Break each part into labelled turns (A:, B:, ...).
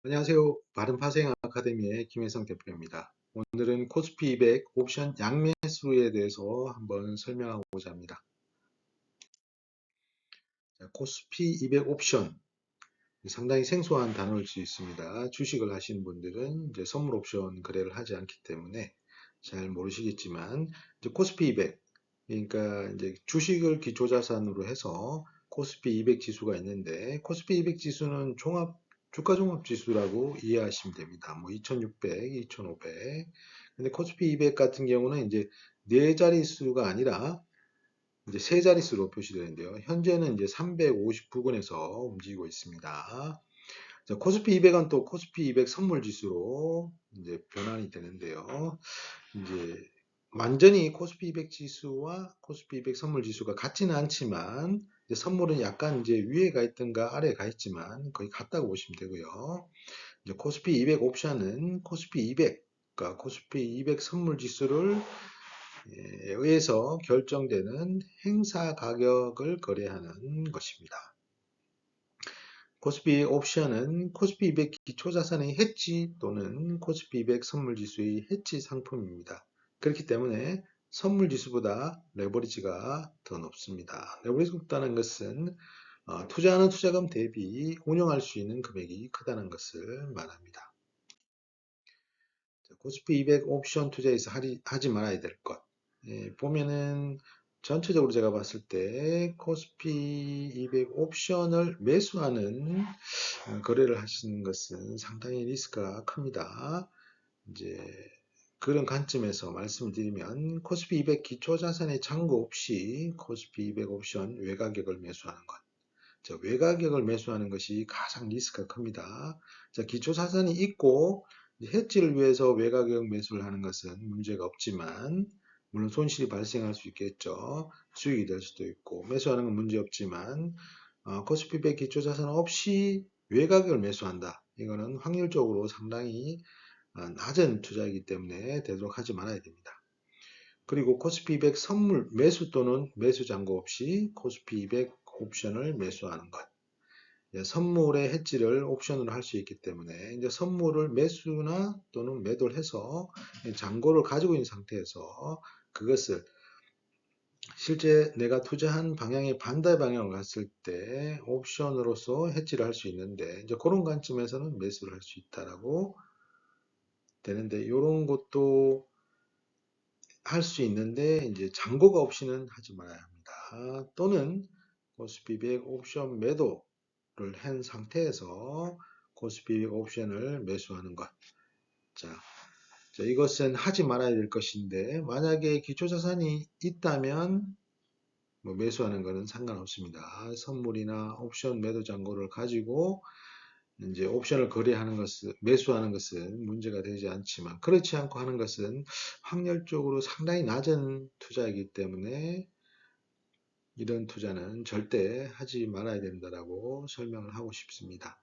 A: 안녕하세요. 바른파생 아카데미의 김혜성 대표입니다. 오늘은 코스피 200 옵션 양매수에 대해서 한번 설명하고자 합니다. 자, 코스피 200 옵션 상당히 생소한 단어일 수 있습니다. 주식을 하시는 분들은 이제 선물 옵션 거래를 하지 않기 때문에 잘 모르시겠지만 이제 코스피 200 그러니까 이제 주식을 기초자산으로 해서 코스피 200 지수가 있는데 코스피 200 지수는 주가 종합 지수라고 이해하시면 됩니다. 뭐 2600, 2500. 근데 코스피 200 같은 경우는 이제 네 자릿수가 아니라 이제 세 자릿수로 표시되는데요. 현재는 이제 350 부근에서 움직이고 있습니다. 자, 코스피 200은 또 코스피 200 선물 지수로 이제 변환이 되는데요. 이제 완전히 코스피 200 지수와 코스피 200 선물 지수가 같지는 않지만 이제 선물은 약간 이제 위에 가 있든가 아래에 가 있지만 거의 같다고 보시면 되고요. 이제 코스피 200 옵션은 코스피 200과 코스피 200 선물 지수를 의해서 결정되는 행사 가격을 거래하는 것입니다. 코스피 옵션은 코스피 200 기초자산의 해지 또는 코스피 200 선물지수의 해지 상품입니다. 그렇기 때문에 선물지수보다 레버리지가 더 높습니다. 레버리지가 높다는 것은 투자하는 투자금 대비 운용할 수 있는 금액이 크다는 것을 말합니다. 코스피 200 옵션 투자에서 하지 말아야 될 것. 보면은 전체적으로 제가 봤을 때 코스피 200 옵션을 매수하는 거래를 하시는 것은 상당히 리스크가 큽니다. 이제 그런 관점에서 말씀을 드리면 코스피 200 기초자산의 잔고 없이 코스피 200 옵션 외가격을 매수하는 것. 자, 외가격을 매수하는 것이 가장 리스크가 큽니다. 자, 기초자산이 있고 해지를 위해서 외가격 매수를 하는 것은 문제가 없지만 물론 손실이 발생할 수 있겠죠. 수익이 될 수도 있고 매수하는 건 문제 없지만 코스피 100 기초자산 없이 외가격을 매수한다. 이거는 확률적으로 상당히 낮은 투자이기 때문에 되도록 하지 말아야 됩니다. 그리고 코스피 200 선물 매수 또는 매수 잔고 없이 코스피 200 옵션을 매수하는 것. 선물의 해지를 옵션으로 할 수 있기 때문에 이제 선물을 매수나 또는 매도를 해서 잔고를 가지고 있는 상태에서 그것을 실제 내가 투자한 방향의 반대 방향으로 갔을 때 옵션으로서 해지를 할 수 있는데 이제 그런 관점에서는 매수를 할 수 있다라고 되는데 이런 것도 할 수 있는데 이제 잔고가 없이는 하지 말아야 합니다. 또는 코스피 100 옵션 매도를 한 상태에서 코스피 100 옵션을 매수하는 것. 자, 이것은 하지 말아야 될 것인데 만약에 기초자산이 있다면 뭐 매수하는 것은 상관없습니다. 선물이나 옵션 매도 잔고를 가지고 이제 옵션을 거래하는 것은 매수하는 것은 문제가 되지 않지만 그렇지 않고 하는 것은 확률적으로 상당히 낮은 투자이기 때문에 이런 투자는 절대 하지 말아야 된다라고 설명을 하고 싶습니다.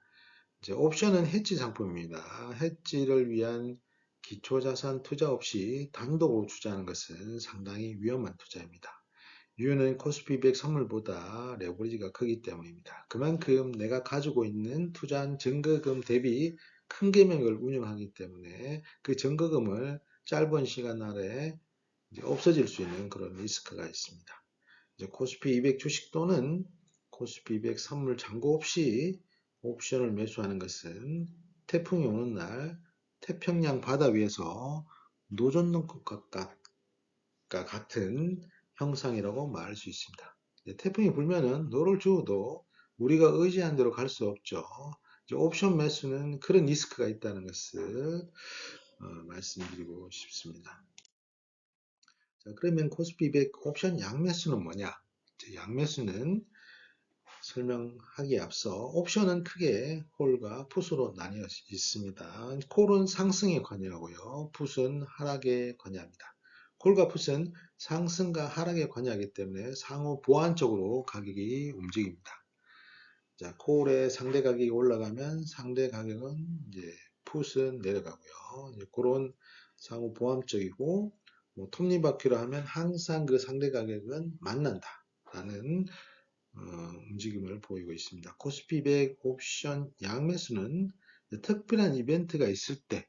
A: 이제 옵션은 해지 상품입니다. 해지를 위한 기초자산 투자 없이 단독으로 투자하는 것은 상당히 위험한 투자입니다. 이유는 코스피 100 선물보다 레버리지가 크기 때문입니다. 그만큼 내가 가지고 있는 투자한 증거금 대비 큰 금액을 운용하기 때문에 그 증거금을 짧은 시간 안에 없어질 수 있는 그런 리스크가 있습니다. 이제 코스피 200 주식 또는 코스피 200 선물 잔고 없이 옵션을 매수하는 것은 태풍이 오는 날 태평양 바다 위에서 노젓는 것과 같은 형상이라고 말할 수 있습니다. 태풍이 불면은 노를 주어도 우리가 의지한 대로 갈 수 없죠. 옵션 매수는 그런 리스크가 있다는 것을 말씀드리고 싶습니다. 자, 그러면 코스피 100 옵션 양매수는 뭐냐? 양매수는 설명하기에 앞서 옵션은 크게 콜과 풋으로 나뉘어 있습니다. 콜은 상승에 관여하고요. 풋은 하락에 관여합니다. 콜과 풋은 상승과 하락에 관여하기 때문에 상호 보완적으로 가격이 움직입니다. 자, 콜의 상대 가격이 올라가면 상대 가격은 이제 풋은 내려가고요. 이제 그런 상호 보완적이고 뭐 톱니바퀴로 하면 항상 그 상대 가격은 만난다라는 움직임을 보이고 있습니다. 코스피 100 옵션 양매수는 특별한 이벤트가 있을 때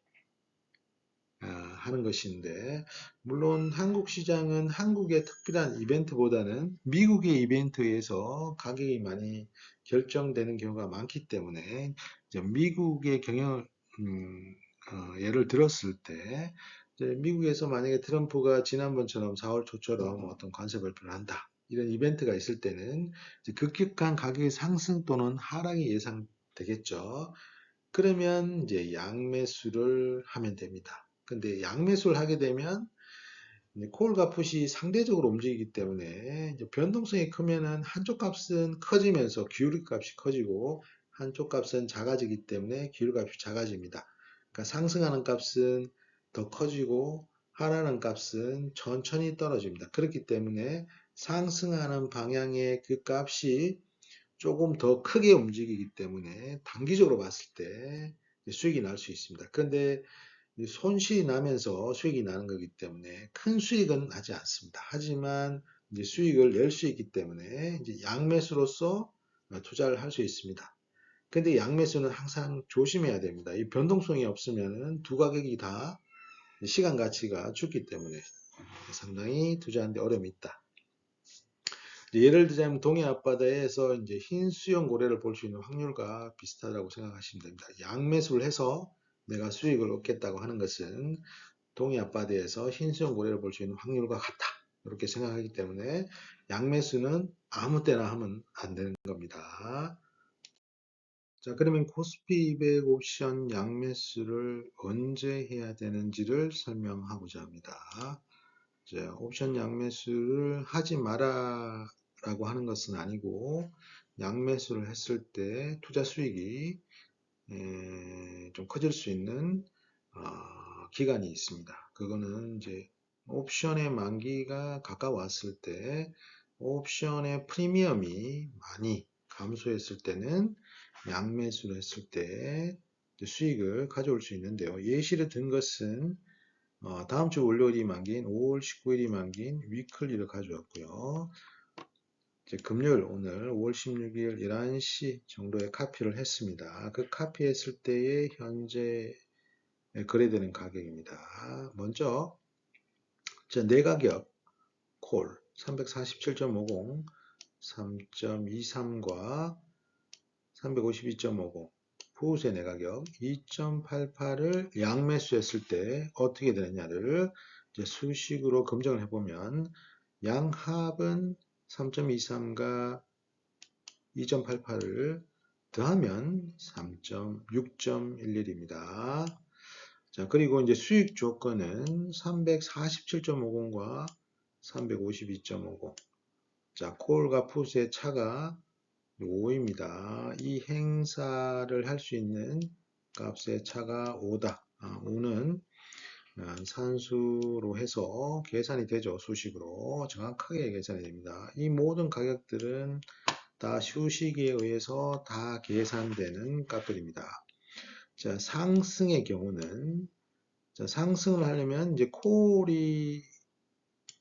A: 하는 것인데, 물론 한국 시장은 한국의 특별한 이벤트보다는 미국의 이벤트에 의해서 가격이 많이 결정되는 경우가 많기 때문에 이제 미국의 경영을 예를 들었을 때 이제 미국에서 만약에 트럼프가 지난번처럼 4월 초처럼 어떤 관세 발표를 한다. 이런 이벤트가 있을 때는 이제 급격한 가격의 상승 또는 하락이 예상되겠죠. 그러면 이제 양매수를 하면 됩니다. 근데 양매수를 하게 되면 이제 콜과 풋이 상대적으로 움직이기 때문에 이제 변동성이 크면은 한쪽 값은 커지면서 기울기 값이 커지고 한쪽 값은 작아지기 때문에 기울기 값이 작아집니다. 그러니까 상승하는 값은 더 커지고 하락하는 값은 천천히 떨어집니다. 그렇기 때문에 상승하는 방향의 그 값이 조금 더 크게 움직이기 때문에 단기적으로 봤을 때 수익이 날 수 있습니다. 그런데 손실이 나면서 수익이 나는 거기 때문에 큰 수익은 나지 않습니다. 하지만 이제 수익을 낼 수 있기 때문에 이제 양매수로서 투자를 할 수 있습니다. 근데 양매수는 항상 조심해야 됩니다. 이 변동성이 없으면은 두 가격이 다 시간 가치가 죽기 때문에 상당히 투자하는데 어려움이 있다. 예를 들자면 동해 앞바다에서 이제 흰 수염 고래를 볼 수 있는 확률과 비슷하다고 생각하시면 됩니다. 양매수를 해서 내가 수익을 얻겠다고 하는 것은 동해 앞바다에서 흰 수염 고래를 볼 수 있는 확률과 같다. 이렇게 생각하기 때문에 양매수는 아무 때나 하면 안 되는 겁니다. 자, 그러면 코스피 200 옵션 양매수를 언제 해야 되는지를 설명하고자 합니다. 자, 옵션 양매수를 하지 마라 라고 하는 것은 아니고 양매수를 했을 때 투자 수익이 좀 커질 수 있는 기간이 있습니다. 그거는 이제 옵션의 만기가 가까웠을 때 옵션의 프리미엄이 많이 감소했을 때는 양매수를 했을 때 수익을 가져올 수 있는데요. 예시를 든 것은 다음 주 월요일이 만기인 5월 19일이 만기인 위클리를 가져왔고요. 이제 금요일 오늘 5월 16일 11시 정도에 카피를 했습니다. 그 카피했을 때의 현재 거래되는 가격입니다. 먼저 내 가격 콜 347.50, 3.23과 352.50 풋의 내가격 2.88을 양매수했을 때 어떻게 되느냐를 이제 수식으로 검증을 해보면 양합은 3.23과 2.88을 더하면 3.6.11입니다. 자, 그리고 이제 수익 조건은 347.50과 352.50. 자, 콜과 풋의 차가 5입니다. 이 행사를 할 수 있는 값의 차가 5다. 5는 산수로 해서 계산이 되죠. 수식으로 정확하게 계산이 됩니다. 이 모든 가격들은 다 수식에 의해서 다 계산되는 값들입니다. 자, 상승의 경우는 자, 상승을 하려면 이제 콜이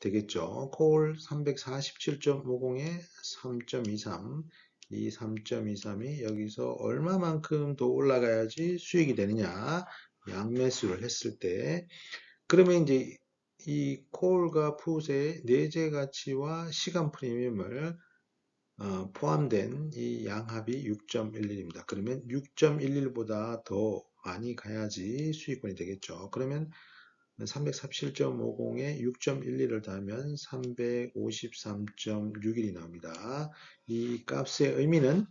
A: 되겠죠. 콜 347.50에 3.23 이 3.23이 여기서 얼마만큼 더 올라가야지 수익이 되느냐 양매수를 했을 때 그러면 이제 이 콜과 풋의 내재 가치와 시간 프리미엄을 포함된 이 양합이 6.11입니다. 그러면 6.11보다 더 많이 가야지 수익권이 되겠죠. 그러면 347.50에 6.11을 더하면 353.61이 나옵니다. 이 값의 의미는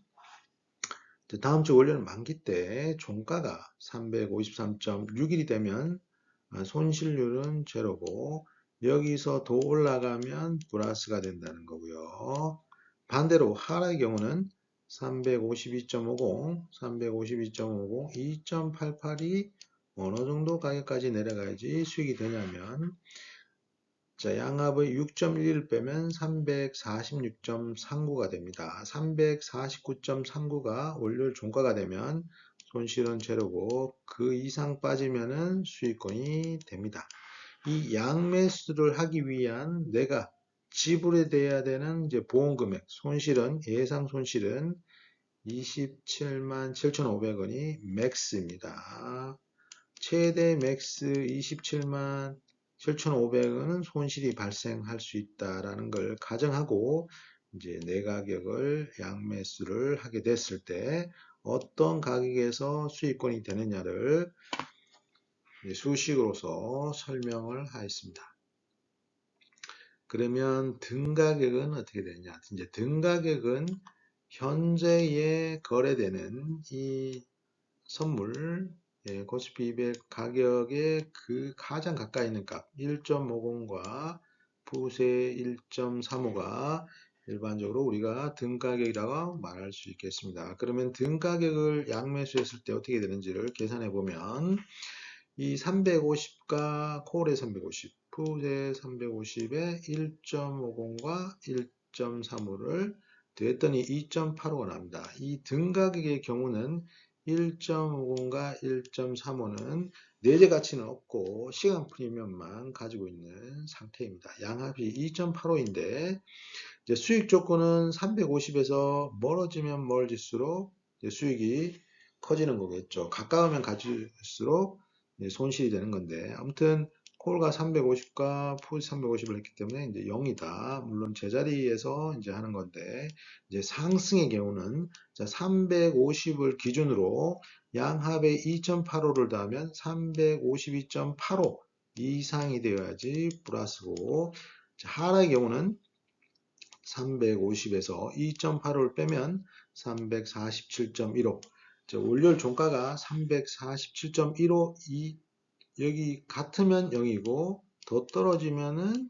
A: 다음 주 월요일 만기 때 종가가 353.61이 되면 손실률은 제로고 여기서 더 올라가면 플러스가 된다는 거고요. 반대로 하락의 경우는 352.50, 352.50, 2.88이 어느 정도 가격까지 내려가야지 수익이 되냐면 자, 양합의 6.11을 빼면 346.39가 됩니다. 349.39가 월요일 종가가 되면 손실은 제로고 그 이상 빠지면은 수익권이 됩니다. 이 양매수를 하기 위한 내가 지불해야 되는 이제 보험 금액, 손실은 예상 손실은 27만 7,500원이 맥스입니다. 최대 맥스 27만 7,500원은 손실이 발생할 수 있다라는 걸 가정하고 이제 내 가격을 양매수를 하게 됐을 때 어떤 가격에서 수익권이 되느냐를 수식으로서 설명을 하였습니다. 그러면 등가격은 어떻게 되느냐? 이제 등가격은 현재에 거래되는 이 선물 코스피 200 가격에 그 가장 가까이 있는 값 1.50과 푸세 1.35가 일반적으로 우리가 등가격이라고 말할 수 있겠습니다. 그러면 등가격을 양매수했을 때 어떻게 되는지를 계산해 보면 이 350과 콜의 350, 풋의 350에 1.50과 1.35를 더했더니 2.85가 납니다. 이 등가격의 경우는 1.50과 1.35는 내재 가치는 없고 시간 프리미엄만 가지고 있는 상태입니다. 양합이 2.85인데 이제 수익 조건은 350에서 멀어지면 멀어질수록 수익이 커지는 거겠죠. 가까우면 가질수록 손실이 되는 건데 아무튼 콜가 350과 풋 350을 했기 때문에 이제 0이다. 물론 제자리에서 이제 하는 건데 이제 상승의 경우는 350을 기준으로 양합에 2.85를 더하면 352.85 이상이 되어야지 플러스고 하락의 경우는 350에서 2.85를 빼면 347.15 월요일 종가가 347.15 여기 같으면 0이고 더 떨어지면은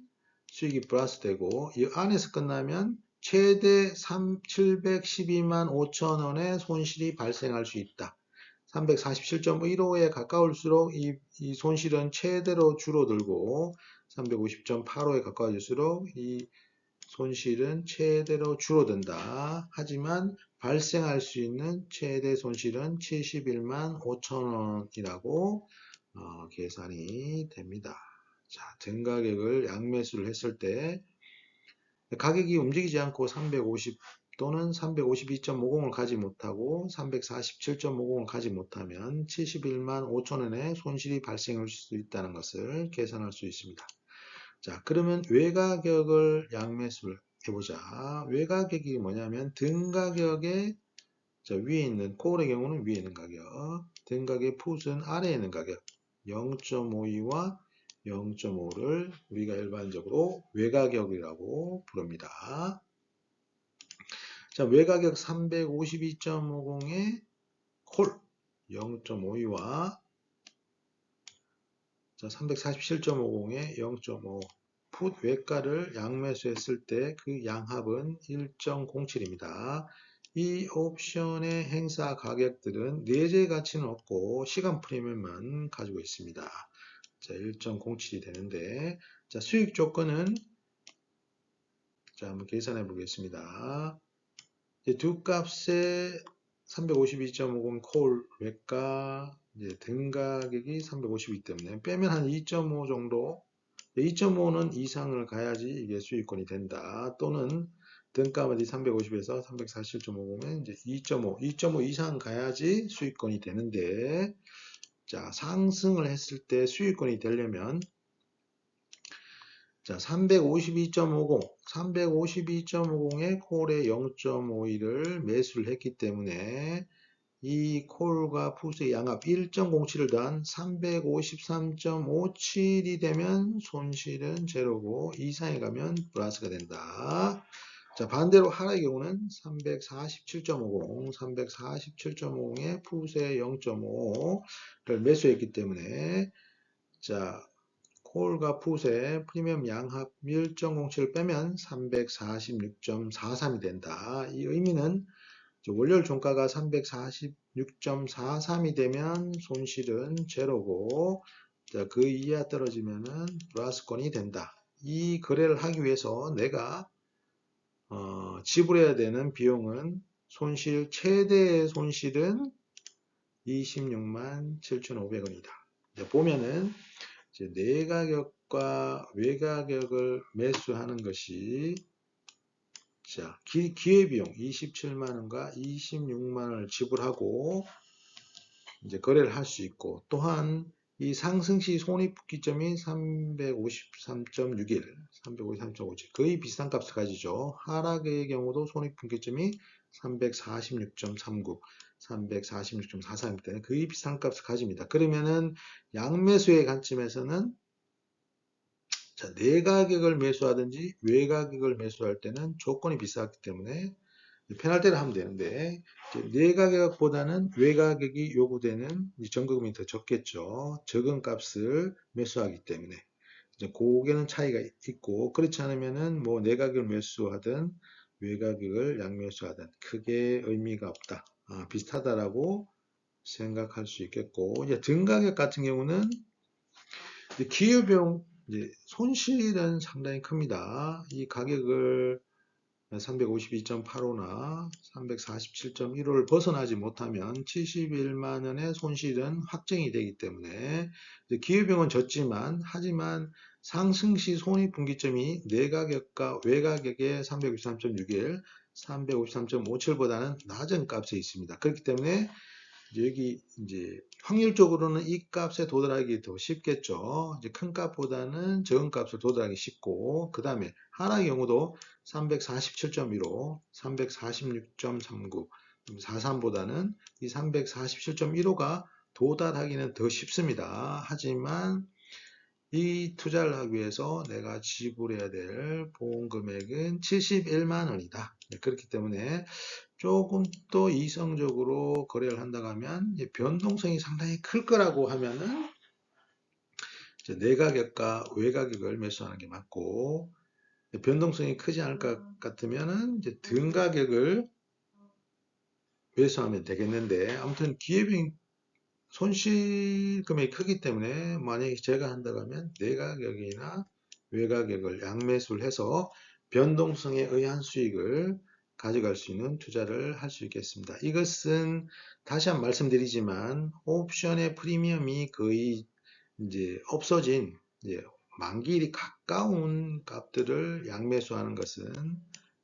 A: 수익이 플러스 되고 이 안에서 끝나면 최대 712만 5천 원의 손실이 발생할 수 있다. 347.15에 가까울수록 이 손실은 최대로 줄어들고 350.85에 가까워질수록 이 손실은 최대로 줄어든다. 하지만 발생할 수 있는 최대 손실은 71만 5천 원이라고 계산이 됩니다. 자, 등가격을 양매수를 했을 때 가격이 움직이지 않고 350 또는 352.50을 가지 못하고 347.50을 가지 못하면 71만 5천 원의 손실이 발생할 수 있다는 것을 계산할 수 있습니다. 자, 그러면 외가격을 양매수를 해보자. 외가격이 뭐냐면 등가격의 위에 있는 콜의 경우는 위에 있는 가격, 등가격의 풋은 아래에 있는 가격 0.52와 0.5를 우리가 일반적으로 외가격이라고 부릅니다. 자, 외가격 352.50의 콜 0.52와 347.50의 0.5 풋 외가를 양매수했을 때 그 양합은 1.07입니다. 이 옵션의 행사 가격들은 내재 가치는 없고 시간 프리미엄만 가지고 있습니다. 자, 1.07이 되는데 자, 수익 조건은 자, 한번 계산해 보겠습니다. 두 값에 352.50 콜 외가 등가격이 352 때문에 빼면 한 2.5 정도 2.5는 이상을 가야지 이게 수익권이 된다. 또는 등가마디 350에서 347.50면 이제 2.5 이상 가야지 수익권이 되는데 자, 상승을 했을 때 수익권이 되려면 자, 352.50에 콜에 0.51을 매수를 했기 때문에 이 콜과 풋의 양합 1.07을 더한 353.57이 되면 손실은 제로고 이상에 가면 플러스가 된다. 자, 반대로 하락의 경우는 347.50에 풋의 0.5를 매수했기 때문에 자, 콜과 풋의 프리미엄 양합 1.07을 빼면 346.43이 된다. 이 의미는 월요일 종가가 346.43이 되면 손실은 제로고 그 이하 떨어지면은 플러스권이 된다. 이 거래를 하기 위해서 내가 지불해야 되는 비용은 최대의 손실은 26만 7,500원이다. 보면은 내가격과 외가격을 매수하는 것이 자, 기회비용 27만 원과 26만 원을 지불하고 이제 거래를 할 수 있고, 또한 이 상승시 손익분기점이 353.61, 353.57 거의 비슷한 값을 가지죠. 하락의 경우도 손익분기점이 346.39, 346.43이기 때문에 거의 비슷한 값을 가집니다. 그러면은 양매수의 관점에서는 자, 내가격을 매수하든지 외가격을 매수할 때는 조건이 비싸기 때문에 편할 때를 하면 되는데 내가격보다는 외가격이 요구되는 전거금이 더 적겠죠. 적은 값을 매수하기 때문에 이제 그게는 차이가 있고, 그렇지 않으면은 뭐 내가격을 매수하든 외가격을 양매수하든 크게 의미가 없다. 비슷하다라고 생각할 수 있겠고, 이제 등가격 같은 경우는 기업용 이제 손실은 상당히 큽니다. 이 가격을 352.85나 347.15를 벗어나지 못하면 71만 원의 손실은 확정이 되기 때문에 기회비용은 졌지만, 하지만 상승시 손익분기점이 내가격과 외가격의 353.61, 353.57보다는 낮은 값에 있습니다. 그렇기 때문에 여기 이제 확률적으로는 이 값에 도달하기 더 쉽겠죠. 이제 큰 값보다는 적은 값을 도달하기 쉽고, 그 다음에 하나의 경우도 347.15, 346.39, 43보다는 이 347.15가 도달하기는 더 쉽습니다. 하지만 이 투자를 하기 위해서 내가 지불해야 될 보험 금액은 71만 원이다. 그렇기 때문에 조금 더 이성적으로 거래를 한다고 하면 변동성이 상당히 클 거라고 하면은 이제 내가격과 외가격을 매수하는 게 맞고, 변동성이 크지 않을 것 같으면은 이제 등가격을 매수하면 되겠는데, 아무튼 기회비용 손실 금액이 크기 때문에 만약에 제가 한다고 하면 내가격이나 외가격을 양매수를 해서 변동성에 의한 수익을 가져갈 수 있는 투자를 할 수 있겠습니다. 이것은 다시 한번 말씀드리지만 옵션의 프리미엄이 거의 이제 없어진 이제 만기일이 가까운 값들을 양매수하는 것은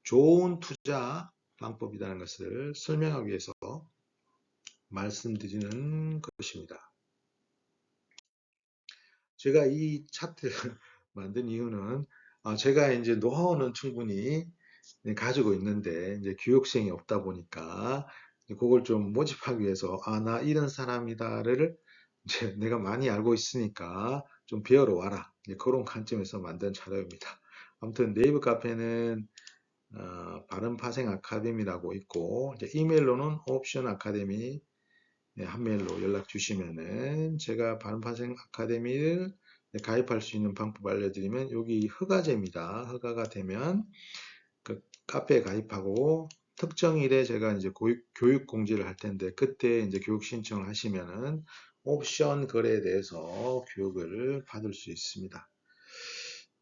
A: 좋은 투자 방법이라는 것을 설명하기 위해서 말씀드리는 것입니다. 제가 이 차트를 만든 이유는 제가 이제 노하우는 충분히 가지고 있는데 이제 교육생이 없다 보니까 그걸 좀 모집하기 위해서 나 이런 사람이다를 이제 내가 많이 알고 있으니까 좀 배우러 와라, 그런 관점에서 만든 자료입니다. 아무튼 네이버 카페는 바른파생 아카데미라고 있고, 이제 이메일로는 옵션 아카데미 한 메일로 연락 주시면은 제가 바른파생 아카데미를 가입할 수 있는 방법 알려드리면, 여기 허가제입니다. 허가가 되면 그 카페에 가입하고 특정일에 제가 이제 교육 공지를 할 텐데, 그때 이제 교육 신청을 하시면은 옵션 거래에 대해서 교육을 받을 수 있습니다.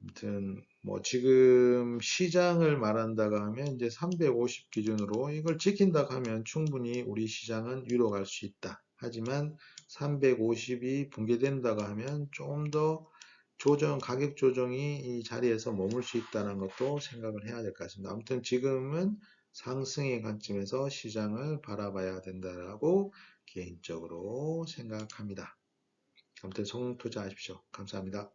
A: 아무튼 뭐 지금 시장을 말한다고 하면 이제 350 기준으로 이걸 지킨다고 하면 충분히 우리 시장은 위로 갈 수 있다. 하지만 350이 붕괴된다고 하면 좀 더 가격 조정이 이 자리에서 머물 수 있다는 것도 생각을 해야 될 것 같습니다. 아무튼 지금은 상승의 관점에서 시장을 바라봐야 된다고 개인적으로 생각합니다. 아무튼 성투자하십시오. 감사합니다.